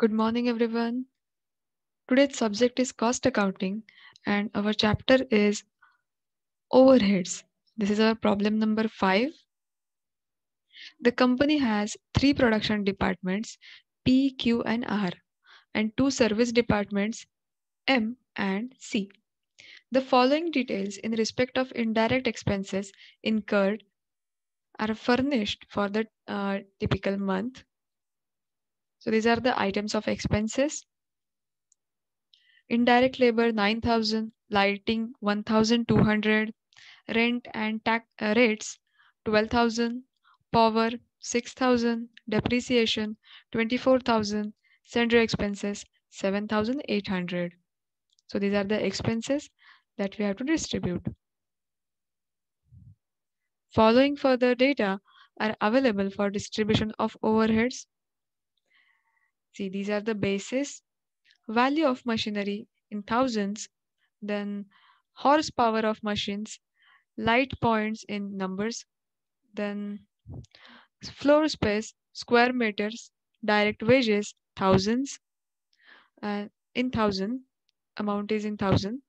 Good morning, everyone. Today's subject is cost accounting, and our chapter is overheads. This is our problem number 5. The company has three production departments, P, Q, and R, and two service departments, M and C. The following details in respect of indirect expenses incurred are furnished for the typical month. So these are the items of expenses. Indirect labor 9,000, lighting 1,200, rent and tax rates 12,000, power 6,000, depreciation 24,000, sundry expenses 7,800. So these are the expenses that we have to distribute. Following further data are available for distribution of overheads. See, these are the basis. Value of machinery in thousands, then horsepower of machines, light points in numbers, then floor space, square meters, direct wages, thousands, and in thousand, amount is in thousand,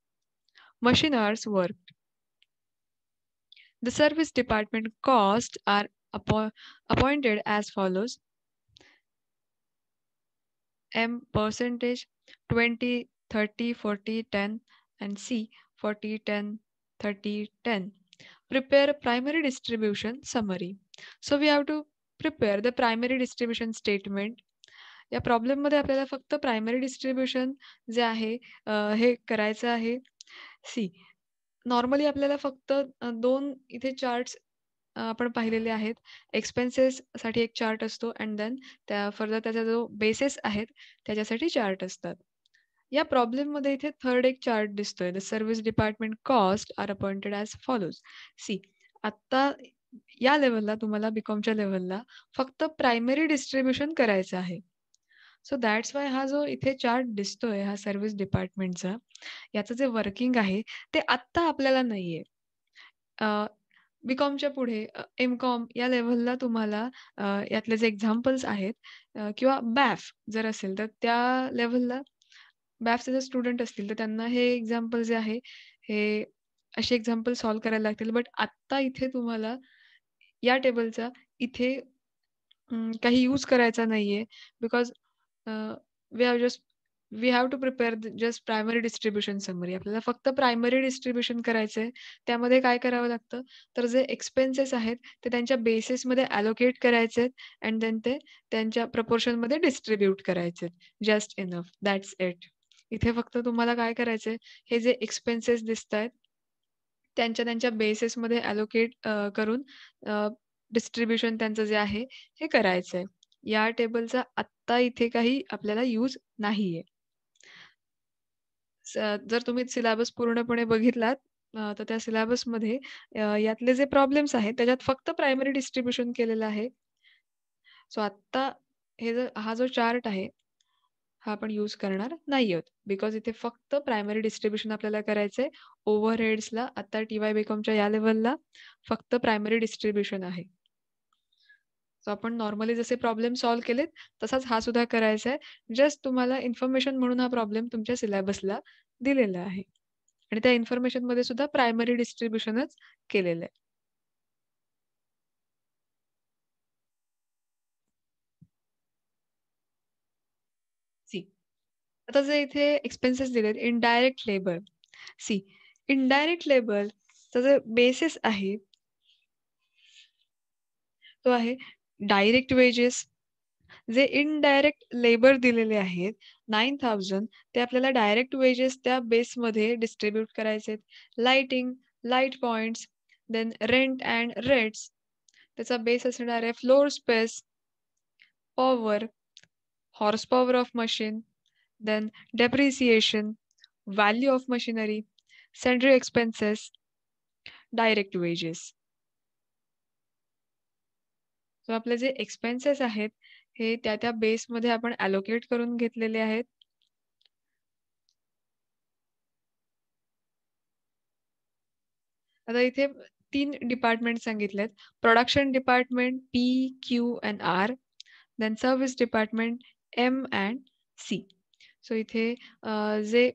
machine hours worked. The service department costs are appointed as follows: M percentage 20, 30, 40, 10, and C 40, 10, 30, 10. Prepare a primary distribution summary. So we have to prepare the primary distribution statement. या प्रॉब्लेममध्ये आपल्याला फक्त primary distribution जे आहे हे करायचं आहे. सी normally आपल्याला फक्त 2 इथे charts आपण पाहिलेले आहेत. एक्सपेन्सेससाठी एक चार्ट असतो अँड देन फर्दर त्याचा जो बेसिस आहेत त्याच्यासाठी चार्ट असतात. या प्रॉब्लेममध्ये इथे थर्ड एक चार्ट दिसतोय. The service department cost are appointed as follows. See आत्ता या लेव्हलला तुम्हाला बीकॉमच्या लेव्हलला फक्त प्रायमरी डिस्ट्रिब्युशन करायचं आहे. सो दॅट्स वाय हा जो इथे चार्ट दिसतोय हा सर्व्हिस डिपार्टमेंटचा, याचं जे वर्किंग आहे ते आत्ता आपल्याला नाहीये. बी-कॉमच्या पुढे एम-कॉम या लेव्हलला तुम्हाला यातले जे एक्झाम्पल्स आहेत किंवा बॅफ जर असेल तर त्या लेव्हलला बॅफचे जर स्टुडंट असतील तर त्यांना हे एक्झाम्पल जे आहे हे असे एक्झाम्पल सॉल्व्ह करायला लागतील. बट आत्ता इथे तुम्हाला या टेबलचा इथे काही यूज करायचा नाहीये because we have just we have to prepare just primary distribution summary. आपल्याला फक्त प्रायमरी डिस्ट्रिब्युशन करायचंय. त्यामध्ये काय करावं लागतं, तर जे एक्सपेन्सेस आहेत ते त्यांच्या बेसिसमध्ये अलोकेट करायचे आहेत अँड देन ते त्यांच्या प्रपोर्शनमध्ये डिस्ट्रिब्यूट करायचे आहेत. Just enough, that's it. इथे फक्त तुम्हाला काय करायचंय, हे जे एक्सपेन्सेस दिसतायत त्यांच्या त्यांच्या बेसिसमध्ये अलोकेट करून डिस्ट्रिब्युशन त्यांचं जे आहे हे करायचंय. या टेबलचा आत्ता इथे काही आपल्याला यूज नाहीये. जर तुम्ही सिलेबस पूर्णपणे बघितलात तर त्या सिलेबसमध्ये यातले जे प्रॉब्लेम्स आहेत त्याच्यात फक्त प्रायमरी डिस्ट्रिब्युशन केलेलं आहे. सो आत्ता हा जो चार्ट आहे हा आपण यूज करणार नाही आहोत बिकॉज इथे फक्त प्रायमरी डिस्ट्रिब्युशन आपल्याला करायचंय. ओव्हरहेड्सला आता टी-वाय बी-कॉमच्या या लेव्हलला फक्त प्रायमरी डिस्ट्रिब्युशन आहे. सो आपण नॉर्मली जसे प्रॉब्लेम सॉल्व्ह केलेत तसाच हा सुद्धा करायचा आहे. जस्ट तुम्हाला इन्फॉर्मेशन म्हणून हा प्रॉब्लेम तुमच्या सिलेबसला दिलेला आहे आणि त्या इन्फॉर्मेशनमध्ये सुद्धा प्रायमरी डिस्ट्रिब्युशनच केलेलं आहे. सी आता जे इथे एक्सपेन्सेस दिलेत इनडायरेक्ट लेबर. सी इनडायरेक्ट लेबरचा जो बेसिस आहे तो आहे डायरेक्ट वेजेस. जे इनडायरेक्ट लेबर दिलेले आहेत 9,000 ते आपल्याला डायरेक्ट वेजेस त्या बेसमध्ये डिस्ट्रिब्यूट करायचे आहेत. Lighting, light points, then rent and rates त्याचा बेस असणार आहे. Floor space, power, horse power of machine, then depreciation, value of machinery, sundry expenses, direct wages. So आपले जे एक्सपेन्सेस आहेत हे त्या बेसमध्ये आपण अलोकेट करून घेतलेले आहेत. आता इथे 3 डिपार्टमेंट सांगितलेत. Production department P, Q and R. Then service department M and C. So जे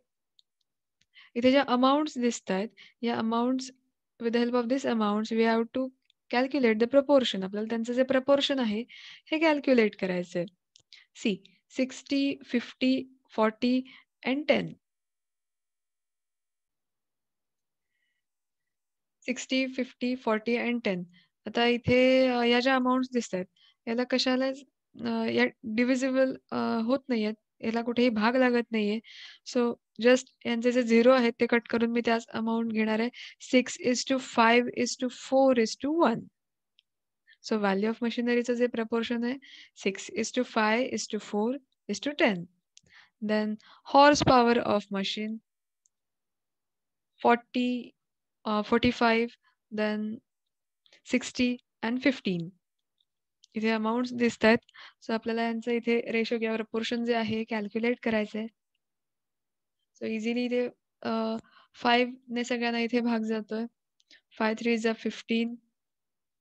इथे ज्या अमाउंट्स दिसतायत, या amounts with the help of this amounts we have to calculate the proportion. आपल्याला त्यांचं जे प्रपोर्शन आहे, हे कॅल्क्युलेट करायचंय. See 60, 50, 40 and 10. 60, 50, 40 अँड 10. आता इथे या ज्या अमाउंट्स दिसतायत, याला कशालाच या डिव्हिजिबल होत नाहीयेत. याला कुठेही भाग लागत नाहीये. सो जस्ट यांचे जे 0 आहेत ते कट करून मी त्याच अमाउंट घेणार आहे. 6:5:4:1. सो व्हॅल्यू ऑफ मशिनरीचं जे प्रपोर्शन आहे 6:5:4:10. Then horse power of machine 40, 45, then 60 and 15. इथे अमाउंट्स दिसतायत. सो आपल्याला यांचं इथे रेशो किंवा प्रपोर्शन जे आहे कॅल्क्युलेट करायचंय. सो इझिली इथे 5 ने सगळ्यांना इथे भाग जातोय. 5 3 जा 15.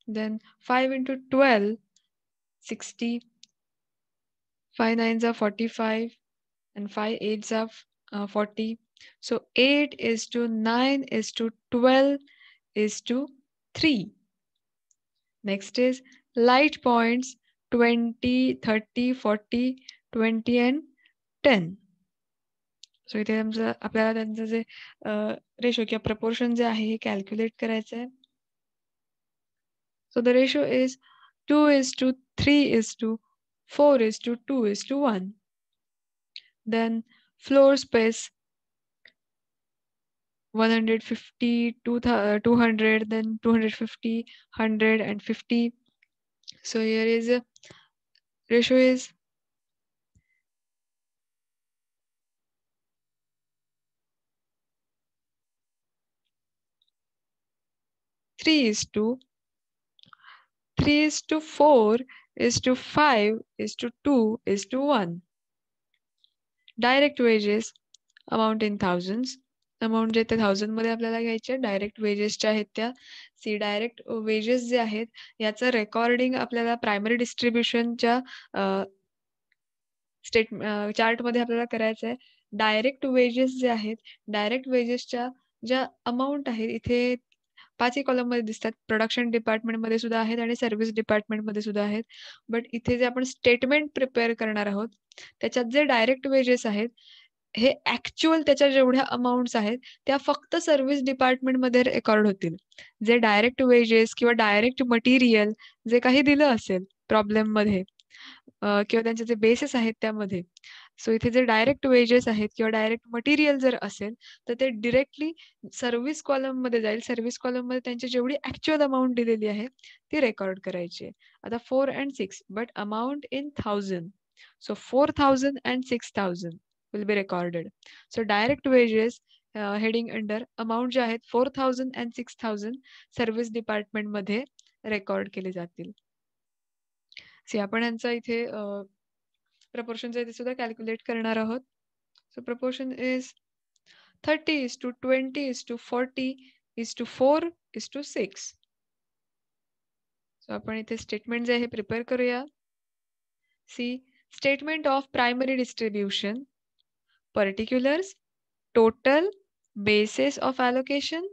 Then 5 into 12 60. 5 9 जा 45 and 5 8 जा 40. So 8:9:12:3. Next is light points 20, 30, 40, 20 and 10. सो इथे आपल्याला त्यांचं जे रेशो किंवा प्रपोर्शन जे आहे हे कॅल्क्युलेट करायचं आहे. So the ratio is 2:3:4:2:1. Then floor space 150, 200, then 250, 100 and 50. So here is a ratio is 3:4:5:2:1. Direct wages amount in thousands. Amount जे ते थाउजंड मध्ये आपल्याला घ्यायचे. डायरेक्ट वेजेसच्या आहेत त्या. डायरेक्ट वेजेस जे आहेत याचं रेकॉर्डिंग आपल्याला प्रायमरी डिस्ट्रिब्युशनच्या चार्टमध्ये आपल्याला करायचं आहे. डायरेक्ट वेजेस जे आहेत, डायरेक्ट वेजेसच्या ज्या अमाउंट आहेत इथे 5ही कॉलममध्ये दिसतात. प्रोडक्शन डिपार्टमेंटमध्ये सुद्धा आहेत आणि सर्व्हिस डिपार्टमेंटमध्ये सुद्धा आहेत. बट इथे जे आपण स्टेटमेंट प्रिपेअर करणार आहोत, त्याच्यात जे डायरेक्ट वेजेस आहेत, हे ॲक्चुअल त्याच्या जेवढ्या अमाउंट्स आहेत, त्या फक्त सर्व्हिस डिपार्टमेंटमध्ये रेकॉर्ड होतील. जे डायरेक्ट वेजेस किंवा डायरेक्ट मटेरियल जे काही दिलं असेल प्रॉब्लेममध्ये किंवा त्यांचे जे बेसिस आहेत त्यामध्ये. सो इथे जे डायरेक्ट वेजेस आहेत किंवा डायरेक्ट मटेरियल जर असेल, तर ते डायरेक्टली सर्व्हिस कॉलममध्ये जाईल. सर्व्हिस कॉलममध्ये त्यांची जेवढी ॲक्चुअल अमाउंट दिलेली आहे, ती रेकॉर्ड करायची आहे. आता 4 and 6 but amount in 1000. So 4000 and 6000 will be recorded. So direct wages heading under amount जे आहेत 4000 and 6000 सर्व्हिस डिपार्टमेंटमध्ये रेकॉर्ड केले जातील. आपण यांचा इथे प्रपोर्शन जे आहे ते सुद्धा कॅल्क्युलेट करणार आहोत. सो प्रपोर्शन इज 30:20:40:4:6. सो आपण इथे स्टेटमेंट जे आहे प्रिपेअर करूया. Statement of primary distribution, particulars, total, basis of allocation,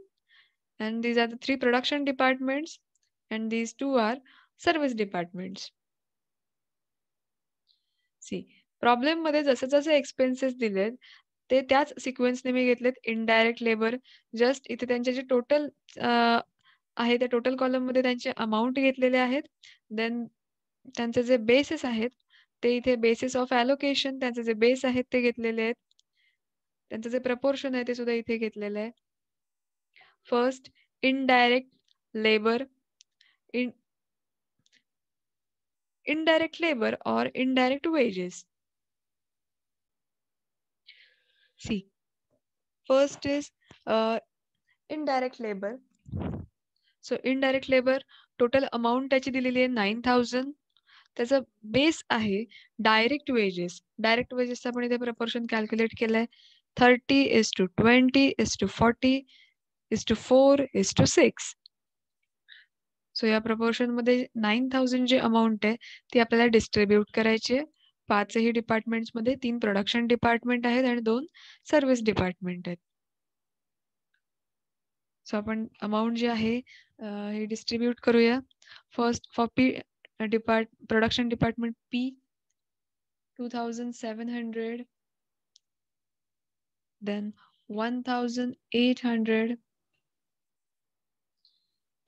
and these are the 3 production departments and these 2 are service departments. Problem मध्ये जसे एक्सपेन्सेस दिलेत ते त्याच सिक्वेन्सने मी घेतलेत. इनडायरेक्ट लेबर जस्ट इथे त्यांचे जे टोटल आहे त्या टोटल कॉलम मध्ये त्यांचे अमाउंट घेतलेले आहेत. देन त्यांचे जे बेसिस आहेत ते इथे बेसिस ऑफ ॲलोकेशन त्यांचे जे बेस आहेत ते घेतलेले आहेत. त्यांचं जे प्रपोर्शन आहे ते सुद्धा इथे घेतलेलं आहे. First indirect labour, indirect labor or indirect wages. First is indirect labor. So indirect labor total amount त्याची दिलेली आहे 9000. त्याचा बेस आहे डायरेक्ट वेजेस. डायरेक्ट वेजेसचा आपण इथे प्रपोर्शन कॅल्क्युलेट केलंय. 30:20:40:4:6. सो या प्रपोर्शन मध्ये 9000 जी अमाउंट आहे ती आपल्याला डिस्ट्रीब्यूट करायची आहे. 5ही डिपार्टमेंट्समध्ये 3 प्रोडक्शन डिपार्टमेंट आहेत आणि 2 सर्व्हिस डिपार्टमेंट आहेत. सो आपण अमाउंट जी आहे हे डिस्ट्रीब्यूट करूया. First for production department P 2,700, then 1,800,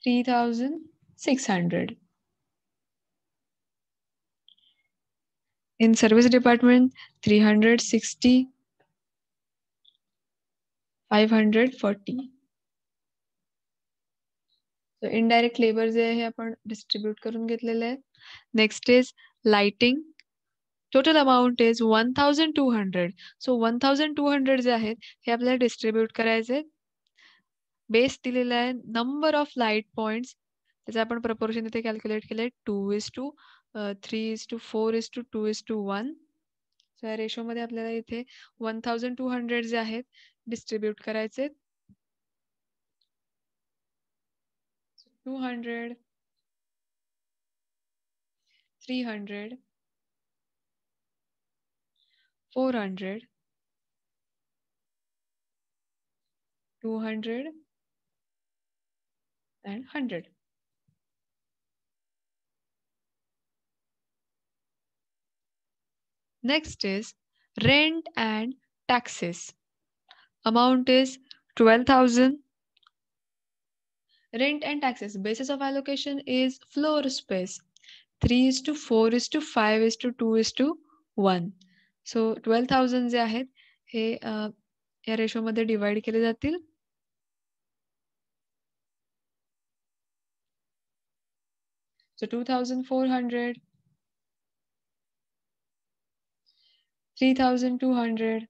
3,600. In service department 360, 540. So indirect labor जे आहे आपण डिस्ट्रीब्यूट करून घेतलेलं आहे. Next is lighting. Total amount is 1,200. सो 1,200 जे आहेत हे आपल्याला डिस्ट्रीब्यूट करायचे. बेस दिलेला आहे नंबर ऑफ लाईट पॉइंट्स. त्याचं आपण प्रपोर्शन इथे कॅल्क्युलेट केलंय 2:3:4:2:1. सो या रेशोमध्ये आपल्याला इथे 1,200 जे आहेत डिस्ट्रीब्यूट करायचे. 200, 300, 400, 200 and 100. Next is rent and taxes. Amount is 12,000. Rent and taxes. Basis of allocation is floor space. 3:4:5:2:1. So 12,000 जे आहेत हे या रेशोमध्ये डिवाइड केले जातील. So 2,400, 3,200,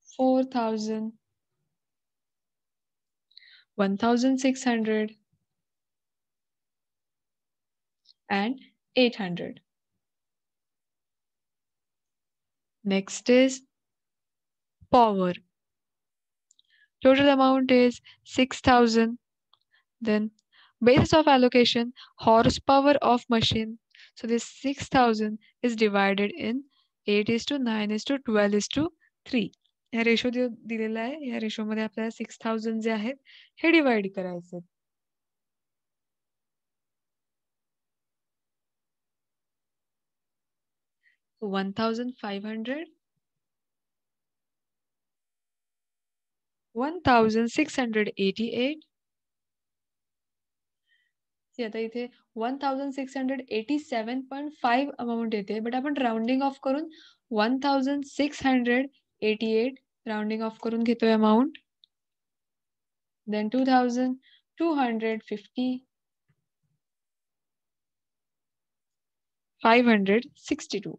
4,000, 1,600 and 800. Next is power. Total amount is 6,000. Then basis of allocation, horsepower of machine. So this 6,000 is divided in 8:9:12:3. या ratio दिलेला आहे. या रेशोमध्ये आपल्याला 6,000 जे आहेत हे डिवाइड करायचे. So 1,500, 1,688. आता इथे 1,687.5 अमाउंट येते, बट आपण राउंडिंग ऑफ करून 1,688 राउंडिंग ऑफ करून घेतोय अमाउंट. देन 2,250, 562.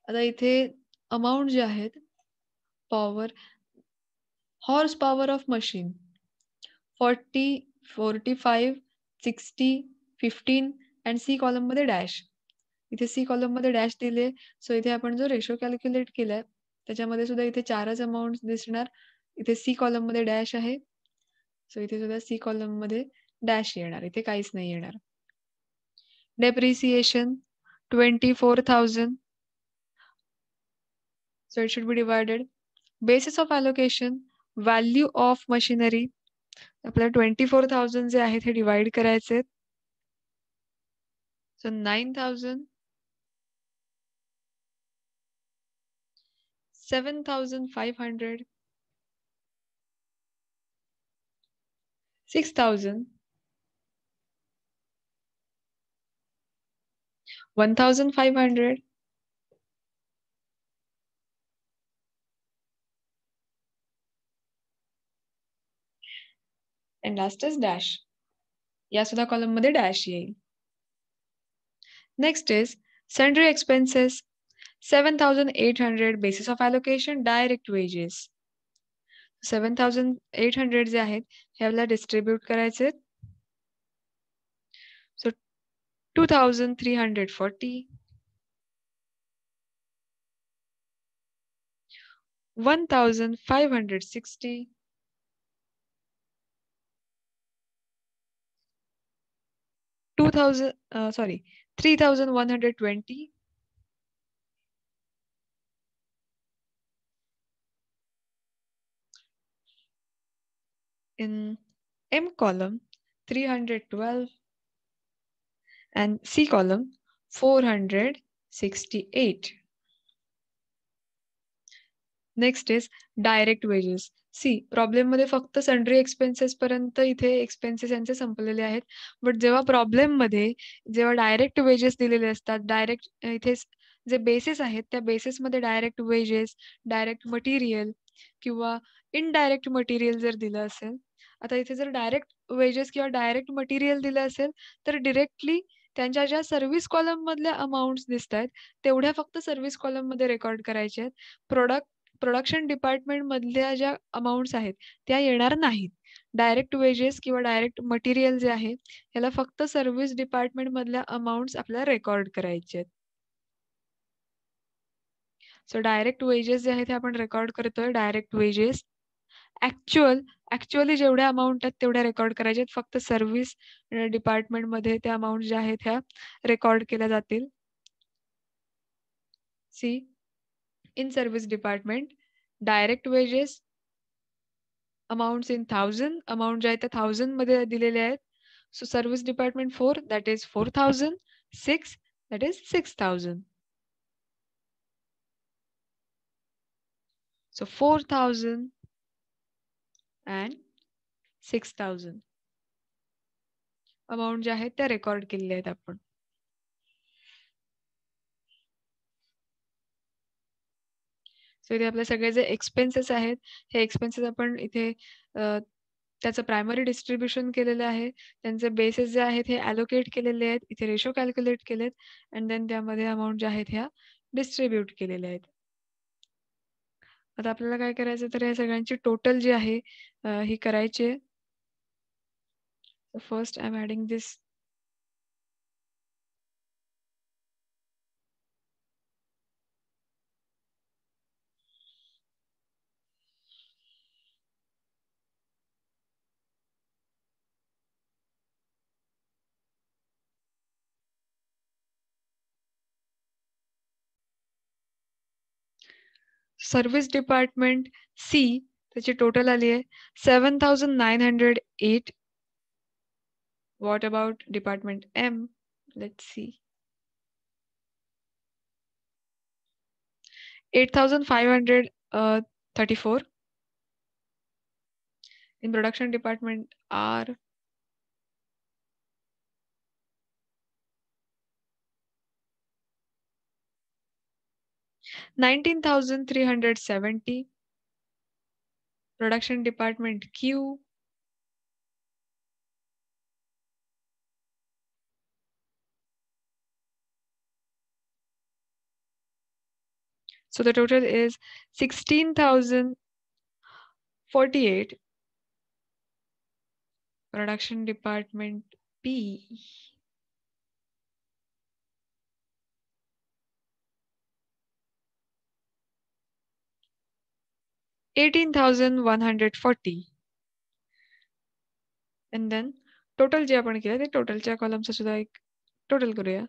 आता इथे अमाउंट जे आहेत power horse power of machine 40, 45, 60, 15 and C column मध्ये डॅश. इथे सी कॉलम मध्ये डॅश दिले. सो इथे आपण जो रेशो कॅल्क्युलेट केलाय त्याच्यामध्ये सुद्धा इथे 4च अमाउंट दिसणार. इथे सी कॉलम मध्ये डॅश आहे. सो इथे सुद्धा सी कॉलम मध्ये डॅश येणार. इथे काहीच नाही येणार. Depreciation 24,000. So it should be divided. Basis of allocation, value of machinery. आपल्याला 24,000 जे आहेत हे डिवाइड करायचे. So 9,000, 7,500, 6,000, 1,500, and last is dash. या सुद्धा कॉलम मध्ये डॅश येईल. Next is sundry expenses 7,800. Basis of allocation, direct wages. 7,800 जे आहेत हे आपल्याला डिस्ट्रीब्यूट करायचे. So 2,340, 1,560, sorry, 3,120. In M column, 312, and C column, 468. Next is direct wages. See प्रॉब्लेममध्ये फक्त सन्ड्री एक्सपेन्सेस पर्यंत इथे एक्सपेन्सेस यांचे संपलेले आहेत. बट जेव्हा प्रॉब्लेममध्ये जेव्हा डायरेक्ट वेजेस दिलेले असतात, डायरेक्ट इथे जे बेसिस आहेत, त्या बेसिसमध्ये डायरेक्ट वेजेस, डायरेक्ट मटेरियल किंवा इनडायरेक्ट मटेरियल जर दिलं असेल, आता इथे जर डायरेक्ट वेजेस किंवा डायरेक्ट मटेरियल दिलं असेल, तर डिरेक्टली त्यांच्या ज्या सर्व्हिस कॉलममधल्या अमाउंट्स दिसतायत, तेवढ्या फक्त सर्व्हिस कॉलममध्ये रेकॉर्ड करायच्या आहेत. प्रोडक्शन डिपार्टमेंटमधल्या ज्या अमाउंट्स आहेत, त्या येणार नाहीत. डायरेक्ट वेजेस किंवा डायरेक्ट मटेरियल जे आहे, ह्याला फक्त सर्व्हिस डिपार्टमेंटमधल्या अमाउंट्स आपल्याला रेकॉर्ड करायचे आहेत. सो डायरेक्ट वेजेस जे आहेत, ते आपण रेकॉर्ड करतोय. डायरेक्ट वेजेस ॲक्चुअली जेवढ्या अमाउंट आहेत, तेवढ्या रेकॉर्ड करायच्या आहेत. फक्त सर्व्हिस डिपार्टमेंटमध्ये त्या अमाउंट ज्या आहेत, ह्या रेकॉर्ड केल्या जातील. See in service department, direct wages amounts in 1000, amount ज्या आहेत त्या 1000 मध्ये दिलेले आहेत. So service department 4 that is 4000, 6 that is 6000. So 4000 and 6000 amount ज्या आहेत त्या रेकॉर्ड केलेल्या आहेत आपण. सो इथे आपले सगळे जे एक्सपेन्सेस आहेत, हे एक्सपेन्सेस आपण इथे त्याचं प्रायमरी डिस्ट्रिब्युशन केलेलं आहे. त्यांचे बेसिस जे आहेत हे अलोकेट केलेले आहेत. इथे रेशो कॅल्क्युलेट केलेत अँड देन त्यामध्ये अमाउंट ज्या आहेत ह्या डिस्ट्रिब्यूट केलेल्या आहेत. आता आपल्याला काय करायचं तर या सगळ्यांची टोटल जी आहे ही करायची आहे. First I am adding this. Service department C त्याची टोटल आली आहे 7,908. What about department M? Let's see. 8,534. In production department R, 19,370. Production department Q, 'so the total is 16,048. Production department P, 18,140. And then total जे आपण केलं ते टोटलच्या कॉलमचं सुद्धा एक total करूया.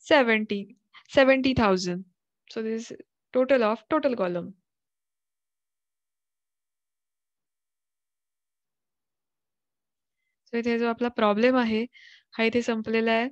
70,000. So this is total of total column. So इथे जो आपला problem आहे हा इथे संपलेला आहे.